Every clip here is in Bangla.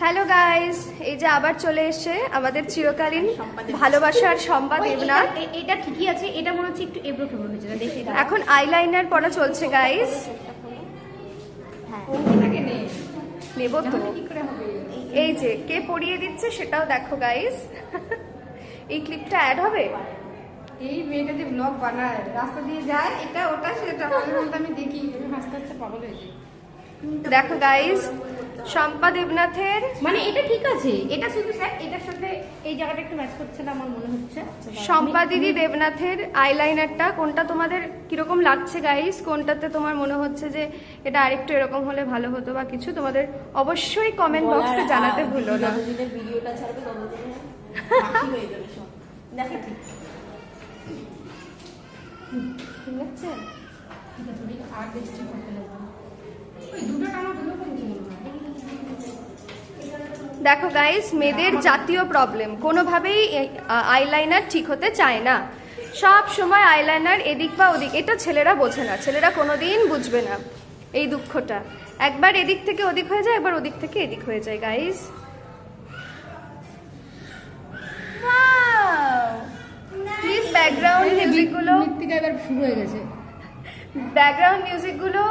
হ্যালো গাইস, এই যে আবার চলে এসে আমাদের চিরকালীন ভালোবাসার সম্পা দেবনাথ। এটা ঠিকই আছে, এটা মনে হচ্ছে একটু এবড়ো খেবড়ো হয়েছে না, দেখে এখন আইলাইনার পড়া চলছে গাইস। নেব তো, এই যে কে পরিয়ে দিচ্ছে সেটাও দেখো গাইস। এই ক্লিপটা অ্যাড হবে। এই মেয়েটা যে ব্লগ বানায়, রাস্তা দিয়ে যায়, এটা ওটা সেটা আমি দেখি, হাসতে হাসতে পাগল হয়ে যাই। দেখো গাইস, শম্পা দেবনাথের মানে এটা ঠিক আছে, এটা শুধু স্যার এটার সাথে এই জায়গাটা একটু ম্যাচ করছে না আমার মনে হচ্ছে। শম্পা দিদি দেবনাথের আইলাইনারটা কোনটা তোমাদের কিরকম লাগছে গাইস? কোনটাতে তোমার মনে হচ্ছে যে এটা আরেকটু এরকম হলে ভালো হতো বা কিছু, তোমাদের অবশ্যই কমেন্ট বক্সে জানাতে ভুলো না। ভিডিওটা ছাড়বে ততদিনে বাকি হয়ে যাবে সব। দেখো ঠিক ঠিক আছে। আর বেশি করতে লাগবে ওই দুটো টানা দুটো কমছে না। দেখো গাইস, মেয়েদের জাতীয় প্রবলেম, কোনোভাবেই আইলাইনার ঠিক হতে চায় না। সব সময় আইলাইনার এদিক বা ওদিক, এটা ছেলেরা বোঝে না, ছেলেরা কোনোদিন বুঝবে না এই দুঃখটা। একবার এদিক থেকে ওদিক হয়ে যায়, একবার ওদিক থেকে এদিক হয়ে যায় গাইস। প্লিজ ব্যাকগ্রাউন্ড মিউজিকগুলো, মৃত্তিকা এবার শুরু হয়ে গেছে। ব্যাকগ্রাউন্ড মিউজিকগুলো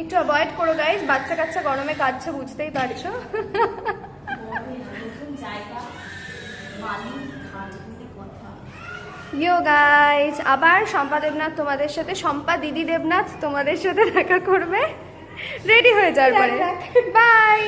একটু অ্যাভয়েড করো গাইস। বাচ্চা কাচ্চা গরমে কাটছে, বুঝতেই পারছো। ইয়ো গাইস, আবার শম্পা দেবনাথ তোমাদের সাথে, শম্পা দিদি দেবনাথ তোমাদের সাথে দেখা করবে রেডি হয়ে যাওয়ার পরে। বাই।